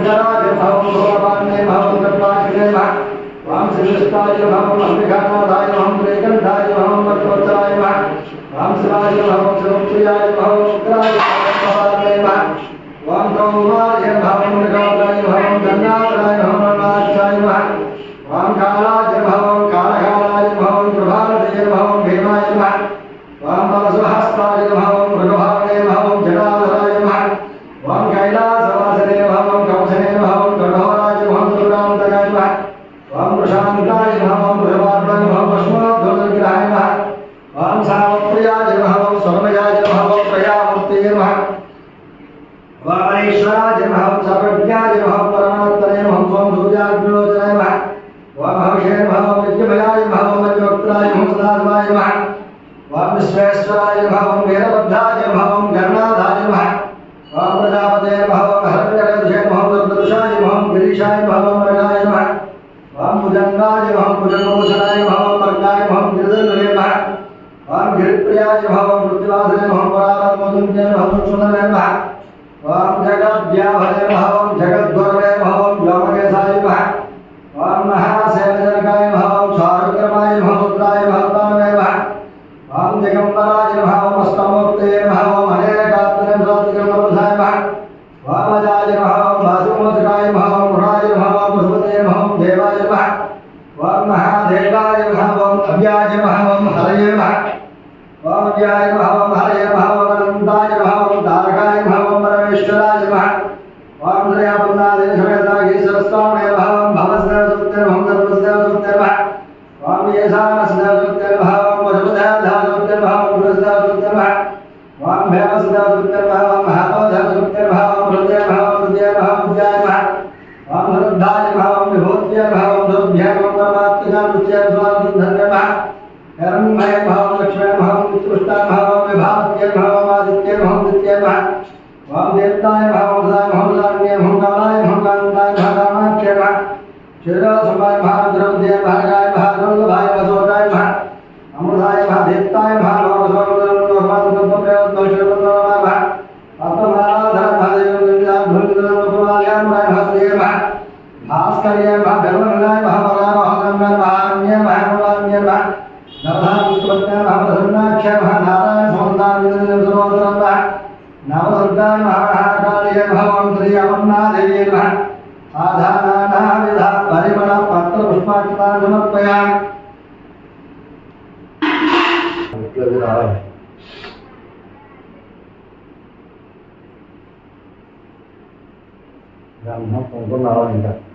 शंकराय भवं भोपान्ने भवं कट्वाग्ने भवं वाम श्रीष्टाय भवं अंबिकानाथाय भवं त्रिकंठाय भवं वक्रोत्तराय भवं वाम शिवाय भवं शिवप्रियाय भवं उग्राय भवं भवं वाम कौमार्य भवं मृगोदराय भवं गंगाधराय भवं नाथाय भवं वाम कालाय भवं कालकालाय भवं प्रभावते भवं भीमाय भवं वाम परशुहस्ताय भवं मृगभावे भवं जटाधराय भवं वाम कैलासवासने भवं कवचने भवं कठोराय भवं दुर्गान्तकाय भवं वाम प्रशान्ताय भवं वृषभार्दय भवं भस्मोद्धवग्रहाय भवं वाम सावप्रियाय भवं सर्वयाय भवं प्रयामूर्तये भवं वामेश्वराय भवं सर्वज्ञाय भवं परमात्मने भवं त्वं सूर्याग्निलोचनाय भवं वाम भविष्ये भवं विद्यभयाय भवं वज्रवक्त्राय भवं सदाशिवाय भवं वाम विश्वेश्वराय भवं वीरभद्राय भवं गणनाथाय भवं वाम प्रजापते भवं हरण्यगर्भे भवं दुर्दशाय भवं गिरीशाय भवं मृगाय भवं वाम भुजंगाय भवं भुजंगभूषणाय भवं मर्गाय भवं गिरिधरे भवं वाम गिरिप्रियाय भवं पृथ्वीवासने भवं परात्मोदुन्ये भवं सुन्दरे भवं वाम जगद्व्याभरे भवं जगद्गुरवे भवं व्योमकेशाय भवं वाम महासेवजनकाय भवं चारुक्रमाय भवं रुद्राय भवतानवे भवं वाम दिगंबराय भवं अष्टमूर्तये भवं अनेकात्मने सत्कर्मप्रसाय भवं वामजाय भवं वासुमोदकाय भवं गुणाय भवं पशुपते भवं देवाय भवं वाम महादेवाय भवं अव्याय भवं हरये भवं वाम व्याय भवं हरये भवं अनन्ताय भवं तारकाय भवं परमेश्वराय भवं वाम श्रेयापन्नादे समेतागे सरस्तावणे भवं भवस्देवसुत्ते भवं सर्वस्देवसुत्ते भवं वाम येषामस्देवसुत्ते भवं पशुपतेधासुत्ते भवं पुरुषदेवसुत्ते भवं वाम भैवस्देवसुत्ते भवं महातोदेवसुत्ते भवं हृदये भवं हृदये भवं विद्याय भवं वाम हृद्धाय भवं विभूत्ये भवं दुर्भ्ये भवं परमात्मजानुच्ये स्वामिधन्ये भवं हिरण्मये भवं लक्ष्मे भवं उत्कृष्टाय भवं विभात्ये भवं आदित्ये भवं नित्ये भवं वाम देवताय भवं सदाय भवं सारण्ये भवं कालाय भवं कान्ताय भवं कामाख्ये भवं क्षीरोत्सवाय भवं द्रव्ये भागाय भवं वल्लभाय वसोदाय भवं अमृताय भवं देवताय भवं भास्कर्ये भवं धर्मनाय भवं वरारोहगम्य महारण्ये भवन्ये भवं नवधापुत्रज्ञ भवं धर्माख्य भवं नारायण सौन्दार्यं सर्वोत्तरं भवं नवसुर्गाय महाकालये भवं श्री अमरनाथदेव्यै भवं साधानानाविध परिमळ पत्रपुष्पाक्षतां समर्पयामि राम नाम